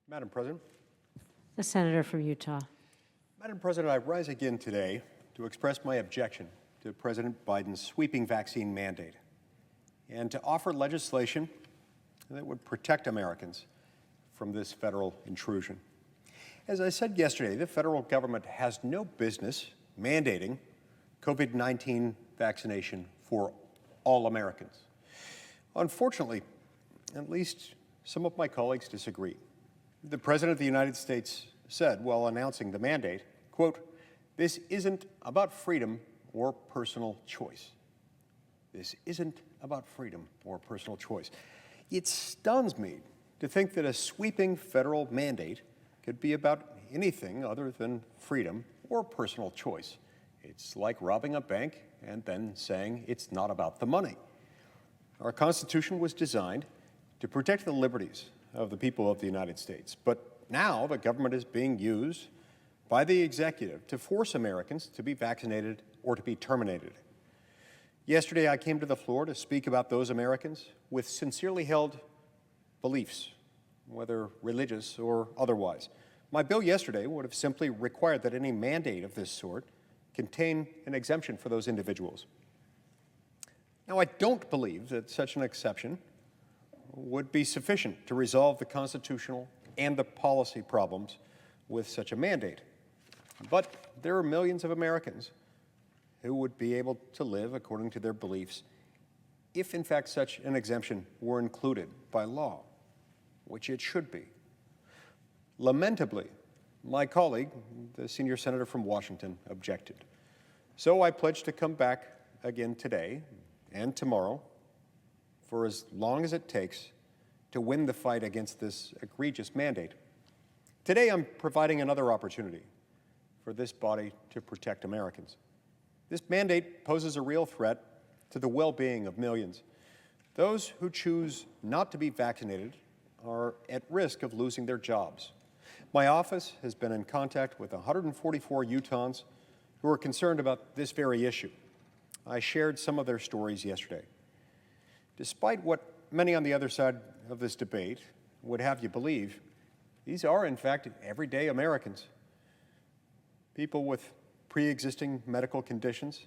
Madam President. The senator from Utah. Madam President, I rise again today to express my objection to President Biden's sweeping vaccine mandate and to offer legislation that would protect Americans from this federal intrusion. As I said yesterday, the federal government has no business mandating COVID-19 vaccination for all Americans. Unfortunately, at least some of my colleagues disagree. The President of the United States said while announcing the mandate, quote, "This isn't about freedom or personal choice." This isn't about freedom or personal choice. It stuns me to think that a sweeping federal mandate could be about anything other than freedom or personal choice. It's like robbing a bank and then saying it's not about the money. Our Constitution was designed to protect the liberties of the people of the United States, but now the government is being used by the executive to force Americans to be vaccinated or to be terminated. Yesterday, I came to the floor to speak about those Americans with sincerely held beliefs, whether religious or otherwise. My bill yesterday would have simply required that any mandate of this sort contain an exemption for those individuals. Now, I don't believe that such an exception would be sufficient to resolve the constitutional and the policy problems with such a mandate. But there are millions of Americans who would be able to live according to their beliefs if, in fact, such an exemption were included by law, which it should be. Lamentably, my colleague, the senior senator from Washington, objected. So I pledged to come back again today and tomorrow for as long as it takes to win the fight against this egregious mandate. Today, I'm providing another opportunity for this body to protect Americans. This mandate poses a real threat to the well-being of millions. Those who choose not to be vaccinated are at risk of losing their jobs. My office has been in contact with 144 Utahns who are concerned about this very issue. I shared some of their stories yesterday. Despite what many on the other side of this debate would have you believe, these are, in fact, everyday Americans. People with pre-existing medical conditions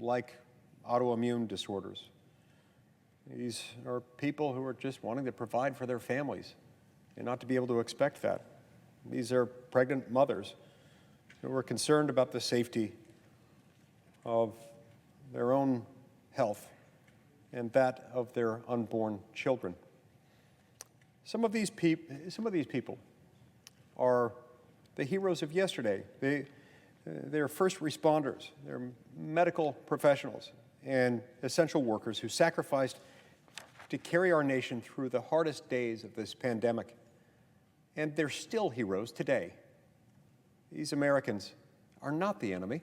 like autoimmune disorders. These are people who are just wanting to provide for their families and not to be able to expect that. These are pregnant mothers who are concerned about the safety of their own health and that of their unborn children. Some of these people are the heroes of yesterday. They're first responders, they're medical professionals and essential workers who sacrificed to carry our nation through the hardest days of this pandemic. And they're still heroes today. These Americans are not the enemy.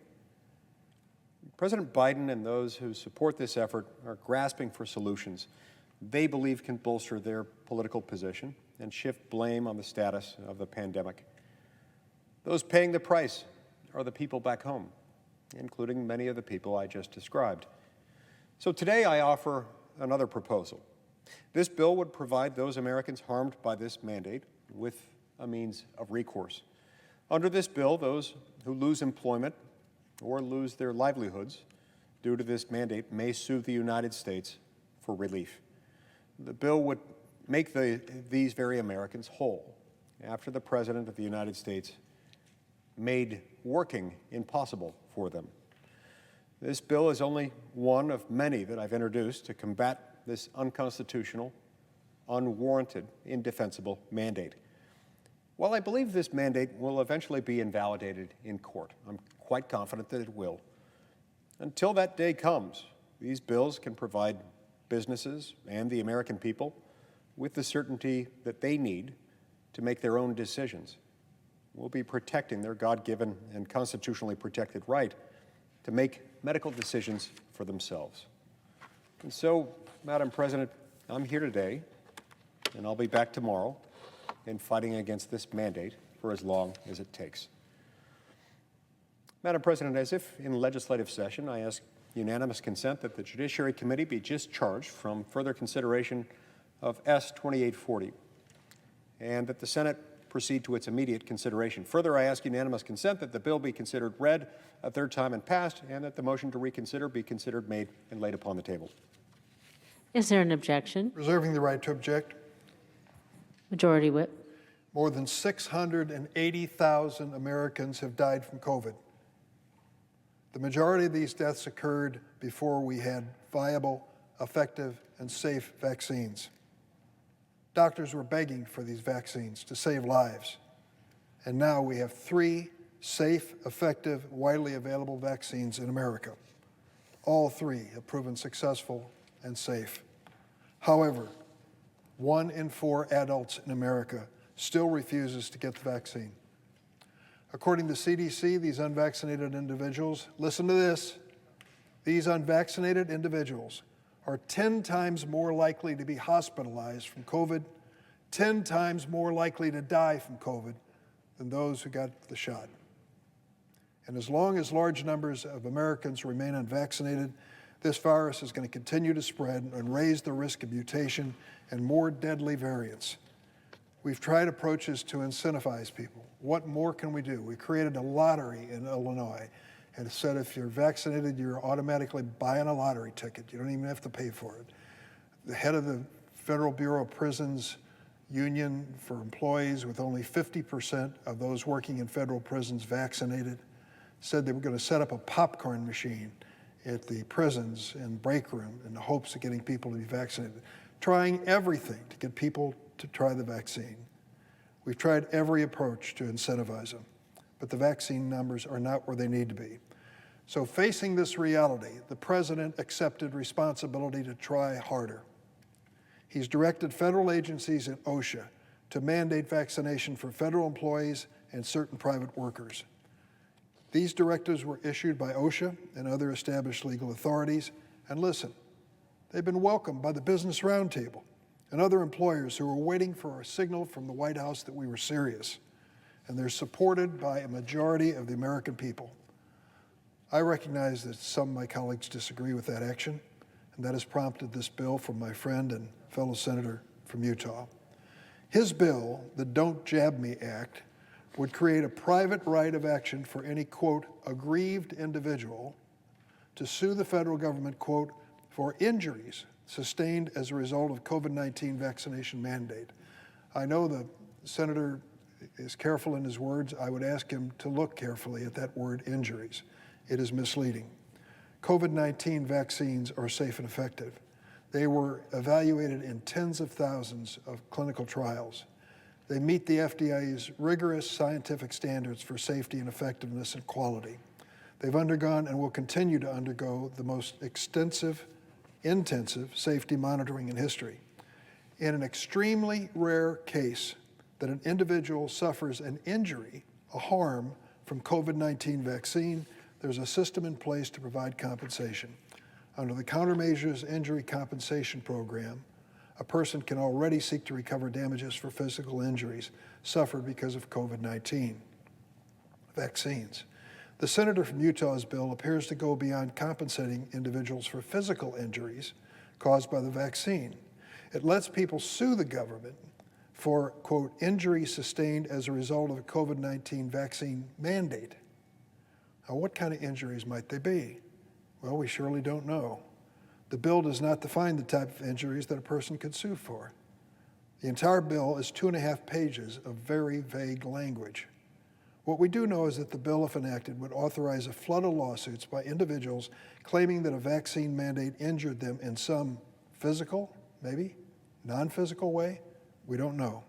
President Biden and those who support this effort are grasping for solutions they believe can bolster their political position and shift blame on the status of the pandemic. Those paying the price are the people back home, including many of the people I just described. So today I offer another proposal. This bill would provide those Americans harmed by this mandate with a means of recourse. Under this bill, those who lose employment or lose their livelihoods due to this mandate may sue the United States for relief. The bill would make these very Americans whole after the President of the United States made working impossible for them. This bill is only one of many that I've introduced to combat this unconstitutional, unwarranted, indefensible mandate. While I believe this mandate will eventually be invalidated in court, I'm quite confident that it will. Until that day comes, these bills can provide businesses and the American people with the certainty that they need to make their own decisions. We'll be protecting their God-given and constitutionally protected right to make medical decisions for themselves. And so, Madam President, I'm here today, and I'll be back tomorrow in fighting against this mandate for as long as it takes. Madam President, as if in legislative session, I ask unanimous consent that the Judiciary Committee be discharged from further consideration of S. 2840, and that the Senate proceed to its immediate consideration. Further, I ask unanimous consent that the bill be considered read a third time and passed, and that the motion to reconsider be considered, made, and laid upon the table. Is there an objection? Reserving the right to object. Majority Whip. More than 680,000 Americans have died from COVID. The majority of these deaths occurred before we had viable, effective, and safe vaccines. Doctors were begging for these vaccines to save lives. And now we have 3 safe, effective, widely available vaccines in America. All 3 have proven successful and safe. However, 1 in 4 adults in America still refuses to get the vaccine. According to CDC, these unvaccinated individuals, listen to this, these unvaccinated individuals are 10 times more likely to be hospitalized from COVID, 10 times more likely to die from COVID than those who got the shot. And as long as large numbers of Americans remain unvaccinated, this virus is going to continue to spread and raise the risk of mutation and more deadly variants. We've tried approaches to incentivize people. What more can we do? We created a lottery in Illinois and said if you're vaccinated, you're automatically buying a lottery ticket. You don't even have to pay for it. The head of the Federal Bureau of Prisons union for employees with only 50% of those working in federal prisons vaccinated said they were going to set up a popcorn machine at the prisons and break room in the hopes of getting people to be vaccinated, trying everything to get people to try the vaccine. We've tried every approach to incentivize them, but the vaccine numbers are not where they need to be. So facing this reality, the president accepted responsibility to try harder. He's directed federal agencies and OSHA to mandate vaccination for federal employees and certain private workers. These directives were issued by OSHA and other established legal authorities, and listen, they've been welcomed by the Business Roundtable and other employers who were waiting for a signal from the White House that we were serious, and they're supported by a majority of the American people. I recognize that some of my colleagues disagree with that action, and that has prompted this bill from my friend and fellow senator from Utah. His bill, the Don't Jab Me Act, would create a private right of action for any, quote, aggrieved individual to sue the federal government, quote, for injuries sustained as a result of COVID-19 vaccination mandate. I know the senator is careful in his words. I would ask him to look carefully at that word injuries. It is misleading. COVID-19 vaccines are safe and effective. They were evaluated in tens of thousands of clinical trials. They meet the FDA's rigorous scientific standards for safety and effectiveness and quality. They've undergone and will continue to undergo the most extensive, intensive safety monitoring in history. In an extremely rare case that an individual suffers an injury, a harm from COVID-19 vaccine, there's a system in place to provide compensation. Under the Countermeasures Injury Compensation Program, a person can already seek to recover damages for physical injuries suffered because of COVID-19 vaccines. The senator from Utah's bill appears to go beyond compensating individuals for physical injuries caused by the vaccine. It lets people sue the government for, quote, injuries sustained as a result of a COVID-19 vaccine mandate. Now, what kind of injuries might they be? Well, we surely don't know. The bill does not define the type of injuries that a person could sue for. The entire bill is 2.5 pages of very vague language. What we do know is that the bill, if enacted, would authorize a flood of lawsuits by individuals claiming that a vaccine mandate injured them in some physical, maybe, non-physical way. We don't know.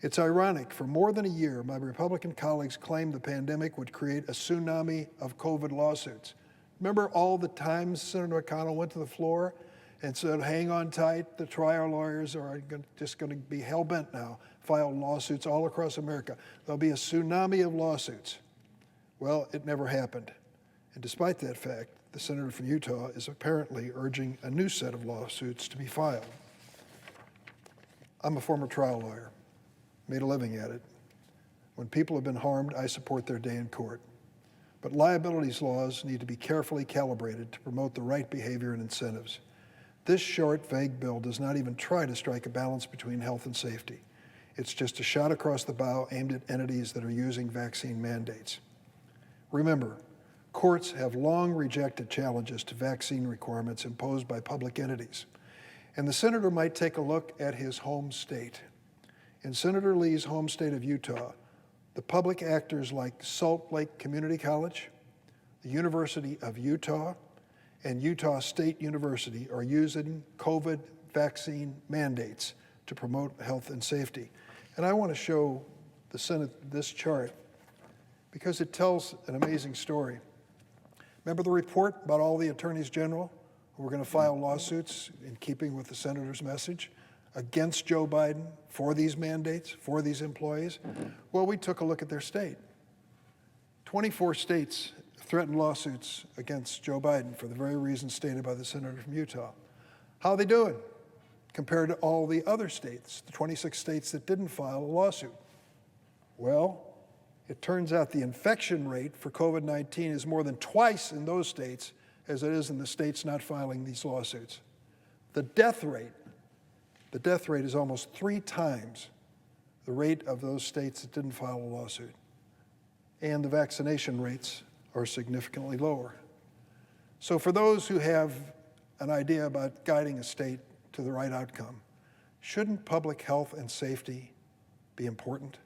It's ironic, for more than a year, my Republican colleagues claimed the pandemic would create a tsunami of COVID lawsuits. Remember all the times Senator McConnell went to the floor and said, hang on tight, the trial lawyers are just going to be hell-bent now, file lawsuits all across America. There'll be a tsunami of lawsuits. Well, it never happened. And despite that fact, the senator from Utah is apparently urging a new set of lawsuits to be filed. I'm a former trial lawyer, made a living at it. When people have been harmed, I support their day in court. But liabilities laws need to be carefully calibrated to promote the right behavior and incentives. This short, vague bill does not even try to strike a balance between health and safety. It's just a shot across the bow aimed at entities that are using vaccine mandates. Remember, courts have long rejected challenges to vaccine requirements imposed by public entities. And the senator might take a look at his home state. In Senator Lee's home state of Utah, the public actors like Salt Lake Community College, the University of Utah, and Utah State University are using COVID vaccine mandates to promote health and safety. And I want to show the Senate this chart because it tells an amazing story. Remember the report about all the attorneys general who were going to file lawsuits in keeping with the senator's message against Joe Biden for these mandates, for these employees? Well, we took a look at their state. 24 states threatened lawsuits against Joe Biden for the very reasons stated by the senator from Utah. How are they doing compared to all the other states, the 26 states that didn't file a lawsuit? Well, it turns out the infection rate for COVID-19 is more than twice in those states as it is in the states not filing these lawsuits. The death rate is almost 3 times the rate of those states that didn't file a lawsuit. And the vaccination rates are significantly lower. So for those who have an idea about guiding a state to the right outcome, shouldn't public health and safety be important?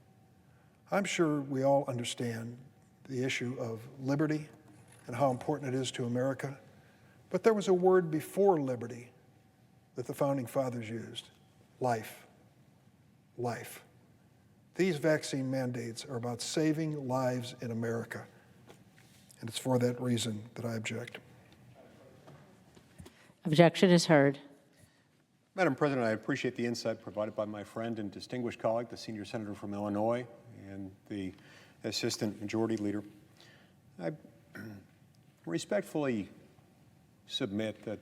I'm sure we all understand the issue of liberty and how important it is to America, but there was a word before liberty that the Founding Fathers used: life. Life. These vaccine mandates are about saving lives in America, and it's for that reason that I object. Objection is heard. Madam President, I appreciate the insight provided by my friend and distinguished colleague, the senior senator from Illinois, and the assistant majority leader. I respectfully submit that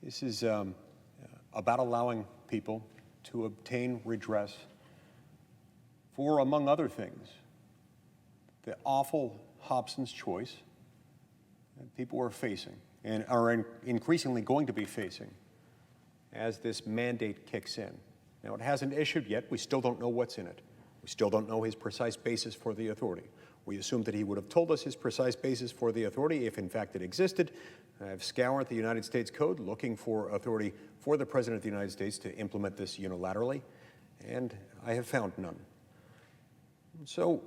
this is about allowing people to obtain redress for, among other things, the awful Hobson's choice that people are facing and are increasingly going to be facing as this mandate kicks in. Now, it hasn't issued yet. We still don't know what's in it. We still don't know his precise basis for the authority. We assume that he would have told us his precise basis for the authority if, in fact, it existed. I've scoured the United States Code looking for authority for the President of the United States to implement this unilaterally, and I have found none. So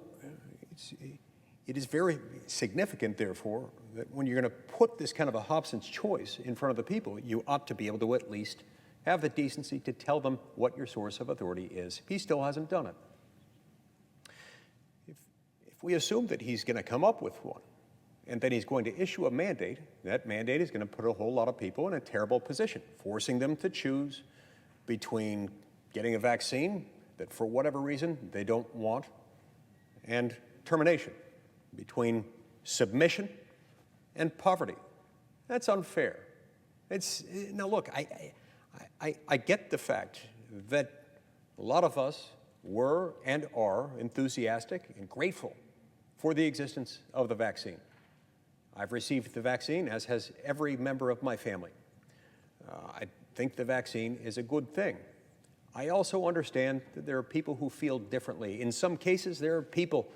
it is very significant, therefore, that when you're going to put this kind of a Hobson's choice in front of the people, you ought to be able to at least have the decency to tell them what your source of authority is. He still hasn't done it. If we assume that he's going to come up with one, and then he's going to issue a mandate, that mandate is going to put a whole lot of people in a terrible position, forcing them to choose between getting a vaccine that for whatever reason they don't want and termination, between submission and poverty. That's unfair. Now look, I get the fact that a lot of us were and are enthusiastic and grateful for the existence of the vaccine. I've received the vaccine, as has every member of my family. I think the vaccine is a good thing. I also understand that there are people who feel differently. In some cases, there are people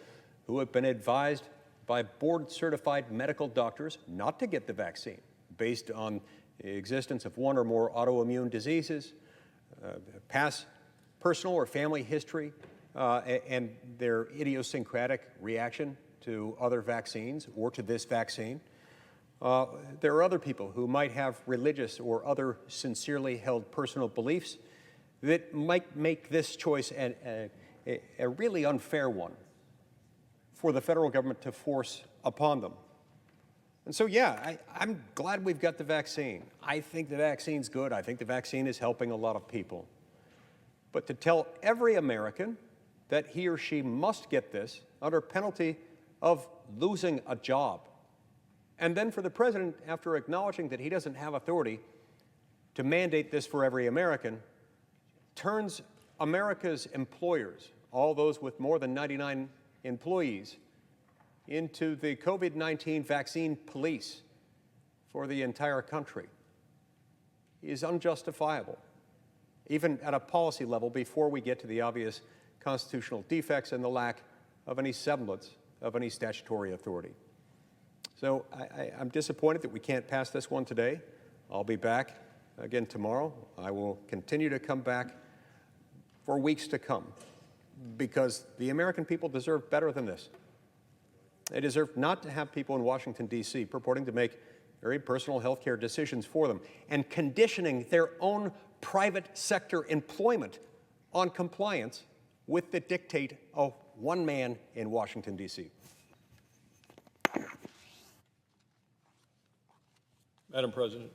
who have been advised by board-certified medical doctors not to get the vaccine based on the existence of one or more autoimmune diseases, past personal or family history, and their idiosyncratic reaction to other vaccines or to this vaccine. There are other people who might have religious or other sincerely held personal beliefs that might make this choice a really unfair one for the federal government to force upon them. And so, yeah, I'm glad we've got the vaccine. I think the vaccine's good. I think the vaccine is helping a lot of people. But to tell every American that he or she must get this under penalty of losing a job, and then for the president, after acknowledging that he doesn't have authority to mandate this for every American, turns America's employers, all those with more than 99 employees, into the COVID-19 vaccine police for the entire country is unjustifiable. even at a policy level, before we get to the obvious constitutional defects and the lack of any semblance of any statutory authority. So I'm disappointed that we can't pass this one today. I'll be back again tomorrow. I will continue to come back for weeks to come because the American people deserve better than this. They deserve not to have people in Washington, D.C. purporting to make very personal health care decisions for them and conditioning their own private sector employment on compliance with the dictate of one man in Washington, D.C. Madam President.